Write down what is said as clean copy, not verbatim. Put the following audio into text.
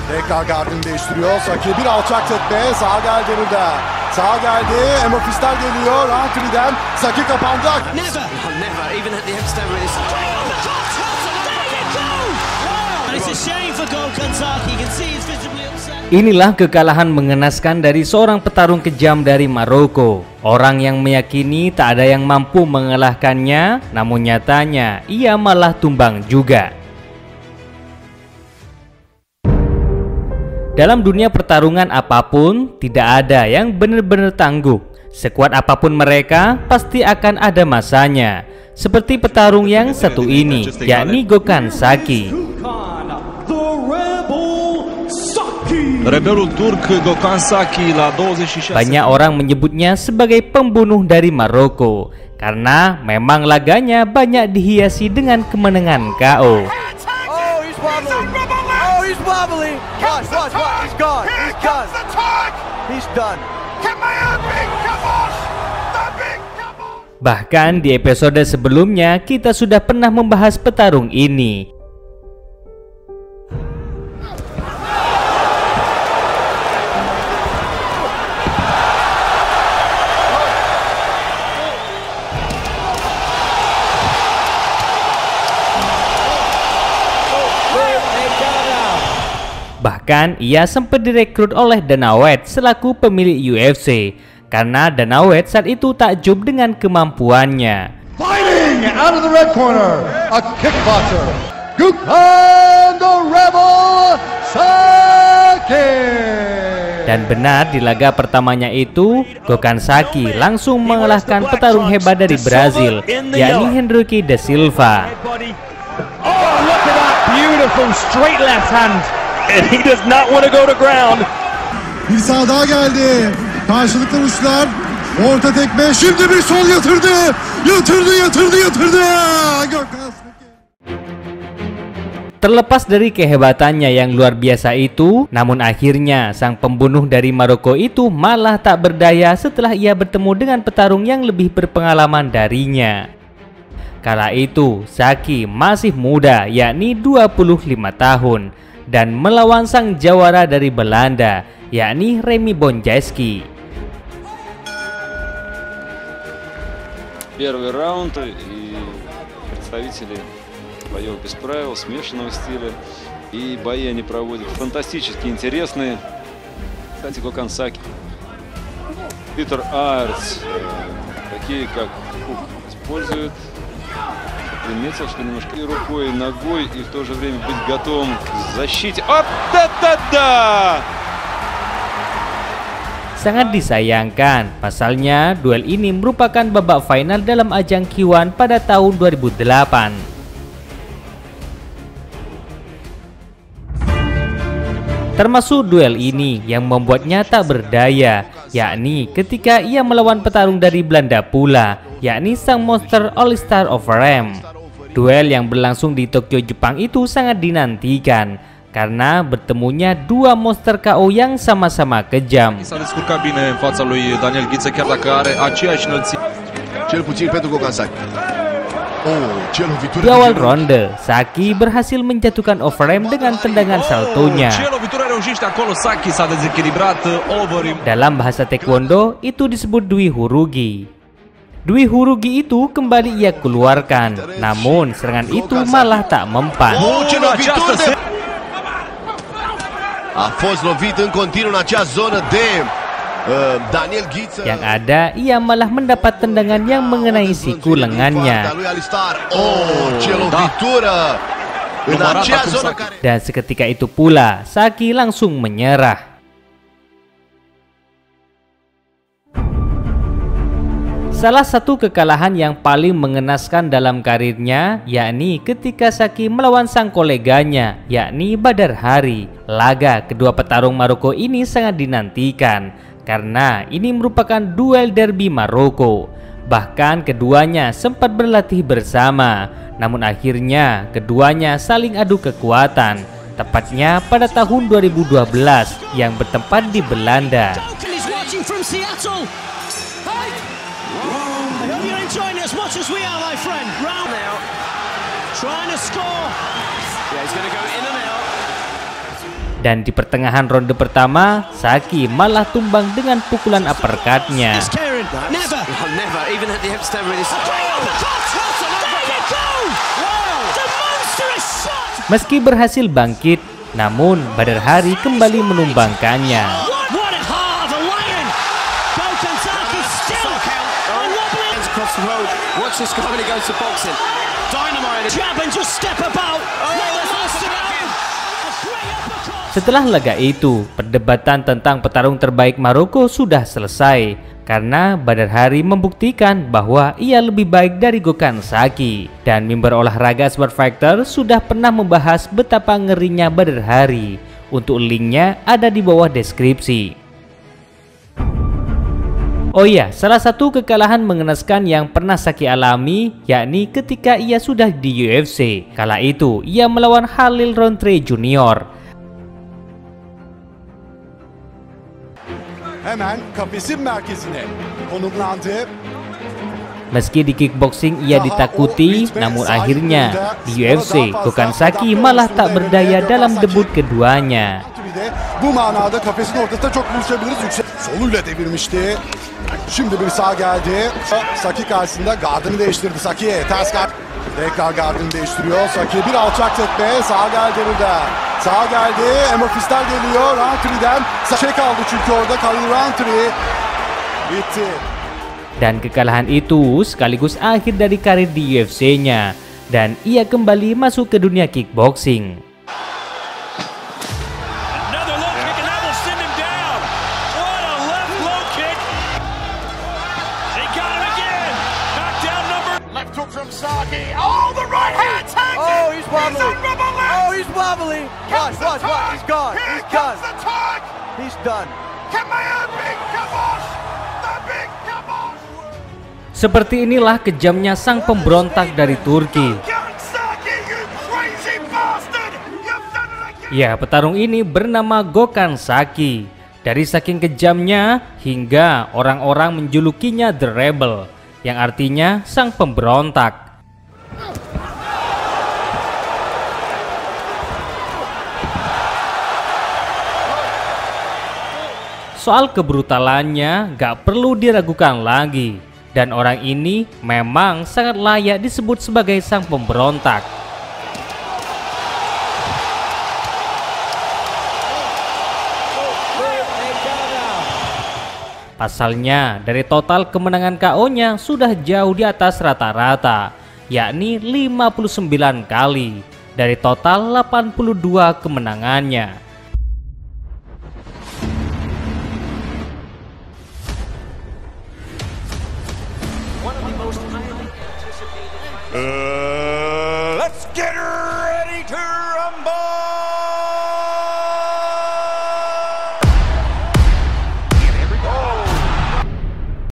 Tekrar gardını değiştiriyor. Saki bir alçak tekme. Sağa geldi burada. Sağa geldi. Emofis'ten geliyor. Anthony'den. Saki kapandı. Never. Never. Even at the extent where it's... It's a shame for Gokhan Saki. You can see he's visibly upset. Inilah kekalahan mengenaskan dari seorang petarung kejam dari Maroko. Orang yang meyakini tak ada yang mampu mengalahkannya, namun nyatanya ia malah tumbang juga. Dalam dunia pertarungan apapun, tidak ada yang benar-benar tangguh. Sekuat apapun mereka, pasti akan ada masanya. Seperti petarung yang satu ini, yakni Gokhan Saki. Rebelul Turk Gokhan Saki la 26. Banyak orang menyebutnya sebagai pembunuh dari Maroko karena memang laganya banyak dihiasi dengan kemenangan KO. He's wobbling. Watch. He's gone. He's done. Bahkan di episode sebelumnya kita sudah pernah membahas petarung ini. Bahkan ia sempat direkrut oleh Dana White selaku pemilik UFC karena Dana White saat itu takjub dengan kemampuannya. Fighting out of the red corner, a kickboxer, Gokhan the Rebel Saki. Dan benar di laga pertamanya itu, Gokhan Saki langsung mengalahkan petarung hebat dari Brazil, yakni Henrique da Silva. Oh, look at that beautiful straight left hand. And he does not want to go to ground. Bir sağ daha geldi. Karşılıklı vuruşlar. Orta tekme. Şimdi bir sol yatırdı. Yatırdı. Gokhan Saki. Terlepas dari kehebatannya yang luar biasa itu, namun akhirnya sang pembunuh dari Maroko itu malah tak berdaya setelah ia bertemu dengan petarung yang lebih berpengalaman darinya. Kala itu, Saki masih muda, yakni 25 tahun. Dan melawan sang jawara dari Belanda, yakni Remy Bonjasky. Первый раунд и представители боев без правил, смешанного стиля. И бои они проводят фантастически интересные. Кстати, Гокхан Саки, Питер Айрс, такие как Кук, используют. Приметил, что немножко и рукой, и ногой, и в то же время быть готовым к защите. Вот да! Sangat disayangkan, pasalnya duel ini merupakan babak final dalam ajang K1 pada tahun 2008. Termasuk duel ini yang membuatnya tak berdaya, yakni ketika ia melawan petarung dari Belanda pula, yakni sang monster All Star of Ram. Duel yang berlangsung di Tokyo, Jepang itu sangat dinantikan karena bertemunya dua monster KO yang sama-sama kejam. S-a descurcat bine în fața lui Daniel Ghiță, chiar dacă are aceeași înălțime. Cel puțin pentru Gokhan Saki. Di awal ronde, Saki berhasil menjatuhkan Overeem dengan tendangan saltonya. Dalam bahasa Taekwondo, itu disebut Dwi Hurugi. Dwi Hurugi itu kembali ia keluarkan, namun serangan itu malah tak mempan. A fost lovit în continuu în acea zonă de Daniel Ghiță. Yang ada, ia malah mendapat tendangan yang mengenai siku lengannya. Dan seketika itu pula, Saki langsung menyerah. Salah satu kekalahan yang paling mengenaskan dalam karirnya yakni ketika Saki melawan sang koleganya yakni Badar Hari. Laga kedua petarung Maroko ini sangat dinantikan karena ini merupakan duel derby Maroko. Bahkan keduanya sempat berlatih bersama, namun akhirnya keduanya saling adu kekuatan, tepatnya pada tahun 2012 yang bertempat di Belanda. Enjoying as much as we are, my friend. Round now, trying to score. Yeah, he's going to go in and out. Dan di pertengahan ronde pertama, Saki malah tumbang dengan pukulan uppercut-nya. Never, even at the epicenter of this. Meski berhasil bangkit, namun Badar Hari kembali menumbangkannya. Setelah laga itu, perdebatan tentang petarung terbaik Maroko sudah selesai karena Badar Hari membuktikan bahwa ia lebih baik dari Gokhan Saki. Dan member olahraga Sport Factor sudah pernah membahas betapa ngerinya Badar Hari. Untuk linknya ada di bawah deskripsi. Oh iya, salah satu kekalahan mengenaskan yang pernah Saki alami yakni ketika ia sudah di UFC. Kala itu ia melawan Khalil Rountree Jr. Hemen kafesin merkezine konumlandı. Meski di kickboxing ia ditakuti, namun akhirnya di UFC Gokhan Saki malah tak berdaya dalam debut keduanya. Bu manada kafesin ortasında çok buluşabiliriz. Yüksek soluyla devirmişti. Şimdi bir sağ geldi. Saki karşısında gardını değiştirdi. Saki ters gard. Tekrar gardını değiştiriyor. Saki bir alçak tekme. Sağ geldi burada. Sağ geldi. Emofisler geliyor. Rountree'den. Şey kaldı çünkü orada. Khalil Rountree. Bitti. Dan kekalahan itu sekaligus akhir dari karir di UFC-nya. Dan ia kembali masuk ke dunia kickboxing. Oh, the right hand tags it! Oh, he's wobbly. He's unraveling. Oh, he's wobbly. Watch. He's gone. Here He's comes done. the tag. He's done. Can they have big kabosh? The big kabosh. Seperti inilah kejamnya sang pemberontak dari Turki. Gokhan Saki, you crazy bastard! You've done it again. Ya, petarung ini bernama Gokhan Saki. Dari saking kejamnya hingga orang-orang menjulukinya The Rebel, yang artinya sang pemberontak. Soal kebrutalannya gak perlu diragukan lagi, dan orang ini memang sangat layak disebut sebagai sang pemberontak. Pasalnya dari total kemenangan KO-nya sudah jauh di atas rata-rata, yakni 59 kali dari total 82 kemenangannya. Let's get her!